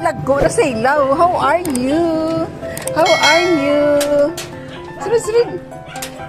vlog ko na sa ilaw. How are you? How are you? Sunod, sunod.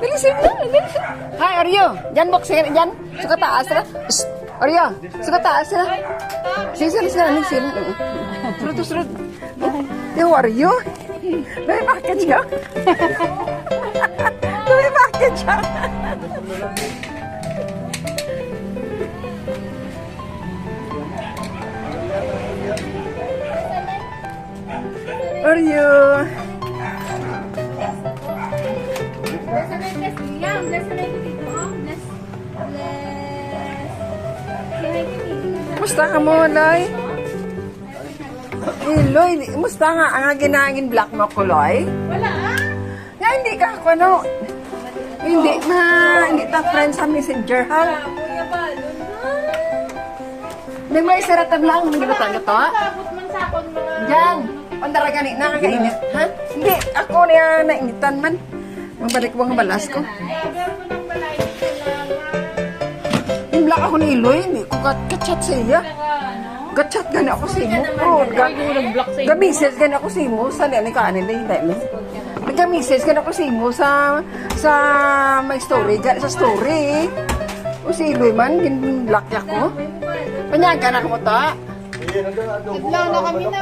Dali, sunod na. Dali, sunod. Hi, Oreo. Diyan, boxing. Diyan. Suka taas na. Oreo. Suka taas na. Sige, sige, sige. Sige. Sunod, sunod. How are you? May package ka? May package ka? Oreo. Musta ka mo, Loy? Loy, musta nga ang ginagin black mo ko, Loy? Wala ah. Nga, hindi ka ako, no? Hindi ta friends sa messenger, ha? Kuya Balon na. May may siratan lang, hindi ba tayo to? Tapos man sa akong mga... Diyan, pandara gani, nakakainit, ha? Hindi, ako niya nainitan man. Mabalik ko ang balas ko. Meron mo ng balay Yung black ako ni Loy, hindi ko kachat sa iya. Gachat gani ako sa imo. Gamises gani ako sa imo. Sa ni kanin na hindi. Nagamises gani ako sa imo sa may story. Gani sa story. O si Loy man, ginblak niya ko. Panyaga na ako mo to. Naglaw na kami na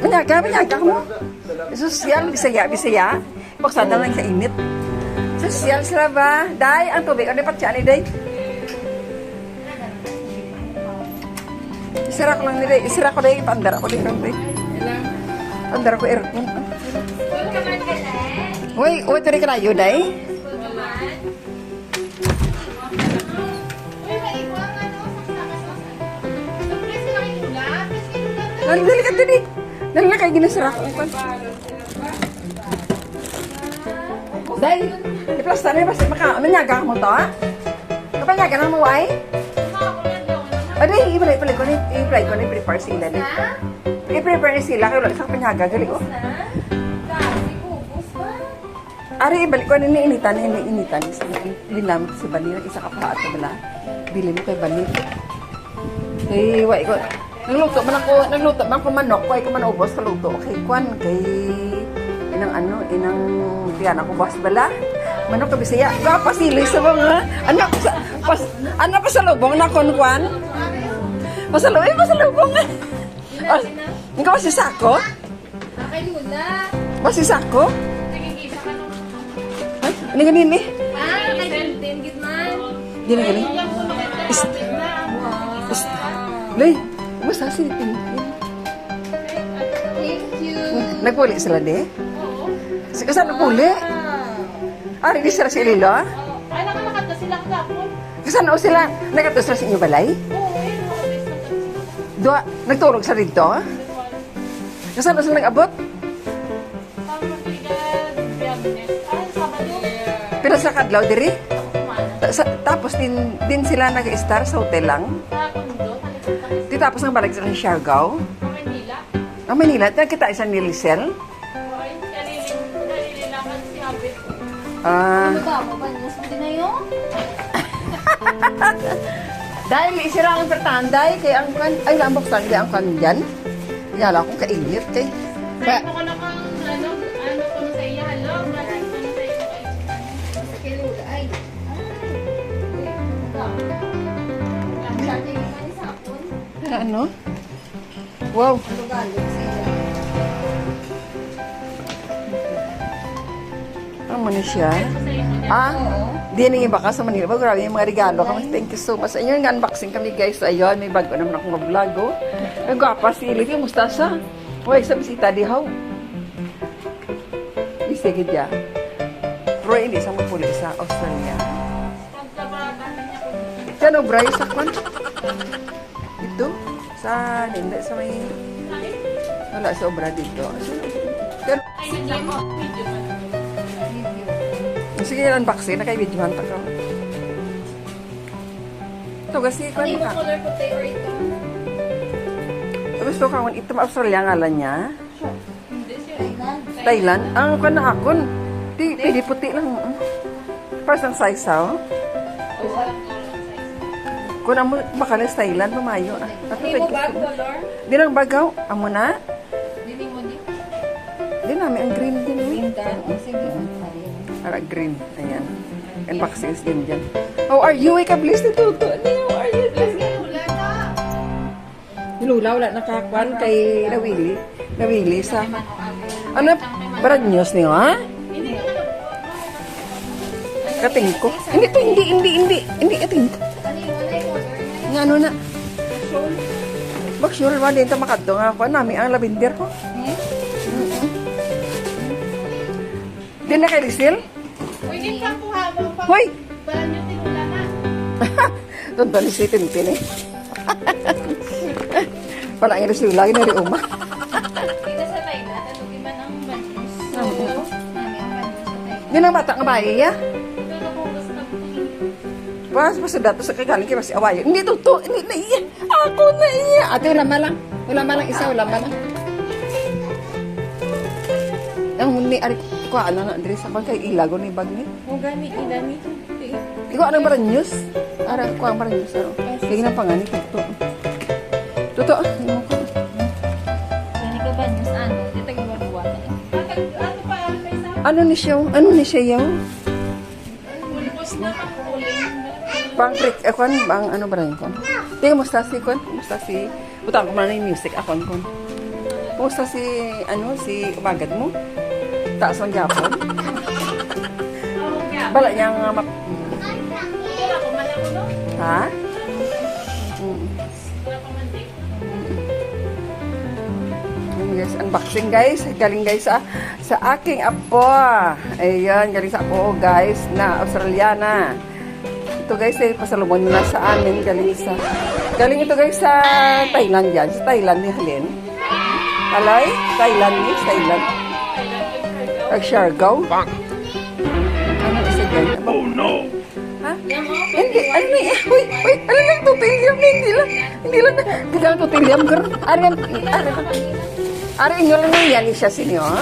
Panyaga mo. Sosyal, bisaya. Paksada lang sa init. Sosyal sila ba? Day, ang tubig. Ano pa siya ni Day? Isira ko lang ni Day. Isira ko Day. Pandara ko Day. Pandara ko aircon. Uy, tari ka na yun, Day. Dali ka dali. Dali na kayo ginasira ko. Day, iplasta na basta manyaga mo to, ha? Kapanyaga na mo, ay? Aday, i-play ko na i-prepare sila. I-prepare sila, kaya wala isang panyaga, gali ko. Ari, ibalik ko na iniinitan. Binamit si Bani, isa ka pa ito bala. Bili mo kay Bani. Kay, wait ko. Nagluto man ako manok, kay ko man ubos kaluto. Kay Kwan, kay inang tiyan ako bas bala. Manok ka bisaya. Papasili sa mga anak pa sa lubong na Kwan. Pasalubong. Ikaw ba si Sako? Kay Lula. Ba si Sako? Nagigisa ka nung... Ay, ano ganin eh? Kay Tintin Gitman. Di na ganin. Lay, basta si Tintin. Thank you. Nagpuli sila di? Oo. Saan nagpuli? Ari, di sila si Lilo? Ay, nakalakad na sila kapon. Saan o sila? Nagatos na sa inyo balay? Oo, yun. Nakabase na sila. Doa, nagtulog sa rito? Saan o sila nag-abot? Pero sa Kadlaw diri? Tapos din sila nag-star sa hotel lang? Di tapos nang balik sa Siargao? Ang Manila. Kita isang ni Lisel? Ano ba? Mabanos mo din na yun? Dahil isira ang pertanday, kaya ang kan, ay lambok saan kaya ang kan dyan. Yala akong kainit kay. Kaya, Ano ko na kang, ano ko na sa iya, hello? Maraming ko na sa iyo. Sa kilula, ay. ano? Wow. Ang muna siya. Di na iba ka sa Manila. Grabe yung mga regalo kami. Thank you so much. Ayun, unboxing kami guys. Ayun, may bago naman akong vlog. Oh. Ang gwapa si Liv. Yung mustasa. Uy, sa bisita di how? Bisige dia. Pero hindi sa mapuli sa Australia. Yan o, Bray, sa kwan. Dito. Sa, hindi, sa may... Wala sa obra dito. Yan. Sige, unboxing. Naka-videohan pa ka. Ito, kasi kwan Ano ka. yung color puti or ito? Gusto ka, ito Australia ngalan niya. Hindi siya. Thailand. Ang kwan na akon. Pili puti lang. First ang size, ha? Kung amo baka na stylan pamayo. Hindi mo bag color? Di lang bagaw amo na. Hindi mo di. Di namin ang green din. Green ka? Sige. Para green. Ayan. And vaccines din dyan. How are you? Ika bless ni Tuto. How are you? Plus nga wala ka. Lula, wala nakakwan kay Nawili sa... Ano? Brad news niyo, ha? Hindi ka na. Kating ko. Hindi to, hindi kating ko. Ano yung wala yung order na? Nga ano na. Bak sure, wala din ito makadto nga ako. Nami ang lavender ko. Di na kay Lisil? Uy, din ka kuha mo pa. Hoy! Parang yung tinula na. Tonton ni si Tintin eh. Parang ang Lisil lagi na rin uma. Kita sa Thailand, ano iba ng banus? Oo. Nami ang banus sa Thailand. Di na bata nga bayi ya. Pero kung gusto mo. Pas dato sa kagaling kay si awayo. Hindi to, hindi na iya. Ako na iya. Ate wala malang. Wala malang isa, wala malang. Ang ni ari ko ano na diri sa kay ilago ni bag ni. O gani, idani. Ikaw ano ba news? Ara ko ang news aro. Kaya na pangani to. Toto, imo ko. Gani ka banus, ano? Dito gawa-gawa na eh. Ano pa, Alpesa? Ano ni siya? Ano ni siya yaw? Pulpos na kapuling. Pang trick akon bang ano ba rin kon? Tingnan mo si kon, musta si butang ko man yung music akon kon. Musta si ano si umagad mo? Taas ang gyapon. Oo, kaya. Bala niyang map Wala ko man ako, no? ha? Wala ko man din. Yes, unboxing guys. Galing guys sa aking apo. Ayun, galing sa apo guys na Australiana. Ito guys ay pasalubong na sa amin galing ito guys sa Thailand yan. Sa Thailand ni Helen. Alay? Thailand. Ang Siargao. Ano isa dyan? Oh no! Ha? Hindi, ano na yan? Uy, ano lang tutiliam? Hindi lang. Hindi lang tutiliam, girl. Ari nyo lang yan siya sini, oh.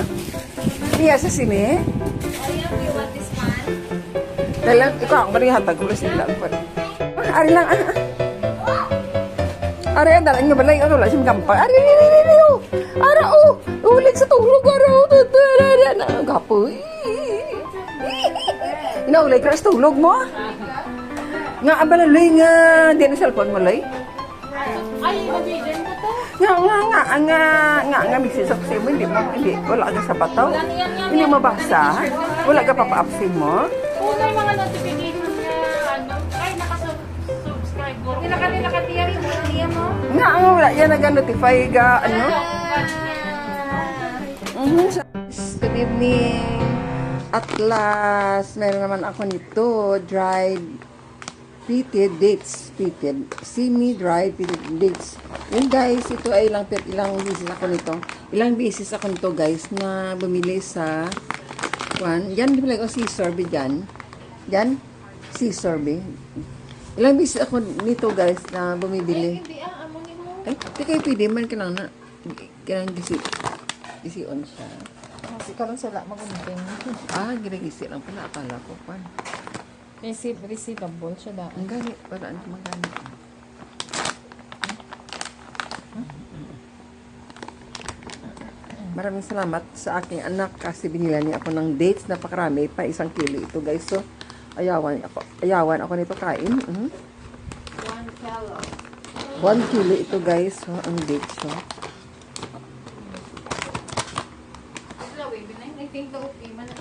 Niya sa sini. Oh, yeah, you want this one? Dalang, ikaw ang marihatag ko sila ko. Ari lang, Ari, dalang nyo balay, ano lang, simgampang. Ari, oh. Ara, oh. Ulit sa tulog, ara, oh. Gapo. Inaulit ka sa tulog mo. Nga, abalaloy nga, di na cellphone mo, loy. Ay, mabigyan ko to. Nga, mixin sa kasi mo, hindi, wala ka sa bataw. Hindi mabasa. Wala ka papa-upsin mo. Kung may mga notification niya, ano, ay, nakasubscribe ko. Nila katiyari mo, niya mo. Nga, wala yan nag-notify ka, ano. Good evening. At last, meron naman ako nito, dried fitted dates. Semi-dried fitted dates. Yun guys, ito ay ilang beses ako nito. Ilang beses ako nito guys na bumili sa yan, di ba like sea sorbet dyan? Yan, sea sorbet. Ilang beses ako nito guys na bumibili. Hindi, amonin mo. Ay, di kayo pwede man kailangan gisi-on siya. Kasi karon sila magunting. Ginagisi lang pala. Akala ko pa. Receivable siya da. Ang gani. Paraan ko magani. Maraming salamat sa aking anak kasi binila niya ako ng dates. Napakarami pa. 1 kilo ito guys. So, ayawan ako nito kain. 1 kilo. 1 kilo ito guys. So, ang dates. So.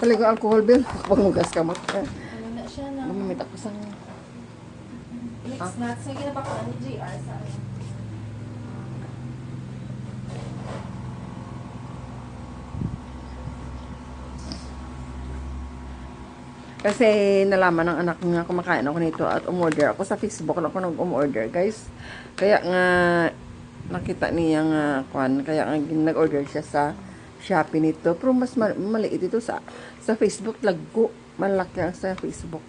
Talaga alcohol bill. Pangugas ka mo. Ano na siya na? Gumamit ako sa... Mix nuts. Yung ginapakuan ni JR sa Kasi nalaman ng anak nga kumakain ako nito at umorder ako sa Facebook lang ako nag-umorder guys. Kaya nga nakita niya nga kaya nga nag-order siya sa Shopee nito. Pero mas maliit ito sa Facebook. Lagko. Malaki ang sa Facebook.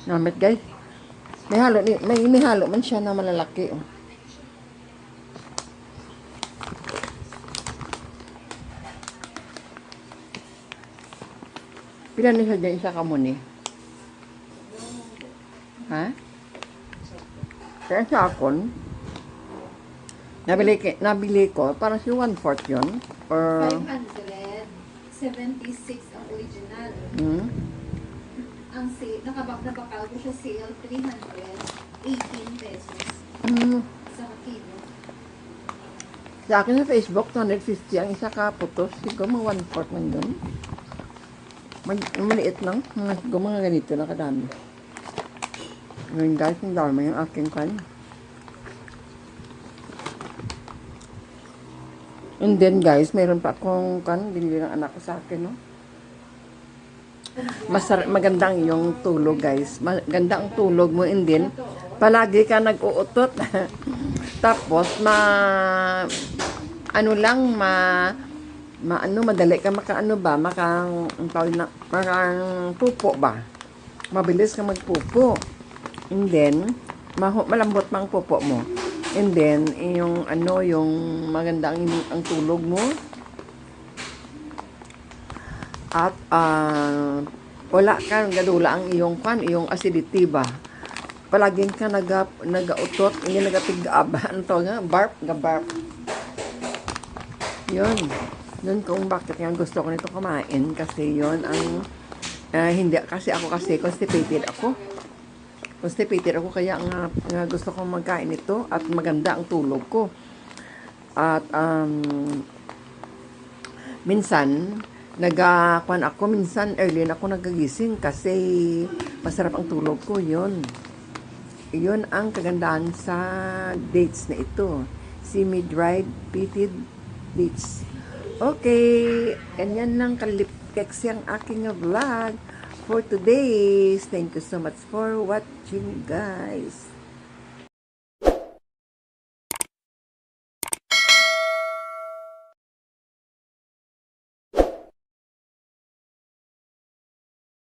Namit guys. May halo man siya na malalaki. Oh. Pila ni siya dyan isa ka mo ni? Ha? Kaya sa akon, nabili ko, parang si 1/4 yun. Or, 576 ang original. hmm? Ang nakabak na bakal ko sa sale, 318 pesos sa kilo. Sa akin sa Facebook, 250 ang isa ka putos. Siguro mga 1/4 man yun. Maliit lang. Siguro mga ganito na kadami. Ngayon guys, ang dami yung aking kan. And then guys, mayroon pa akong kan, binili ng anak ko sa akin, no? Maganda ang iyong tulog, guys. Maganda ang tulog mo, and then, palagi ka nag-uutot. Tapos, madali ka pupo ba? Mabilis ka magpupo. And then, malambot mang pupo mo. And then, yung maganda ang tulog mo. At, wala ka, gadula ang iyong acidity ba? Palaging ka nag-utot, hindi nagatigab. Ano to nga? Barf. Yun. Yun kung bakit nga gusto ko nito kumain. Kasi yun ang, hindi, kasi constipated ako. Constipated ako, kaya nga gusto kong magkain ito at maganda ang tulog ko. At, minsan, minsan early na ako nagagising kasi masarap ang tulog ko, yun. Yun ang kagandahan sa dates na ito. Semi-dried peated dates. Okay, ganyan lang kalipkeksi ang aking vlog for today. Thank you so much for watching, guys.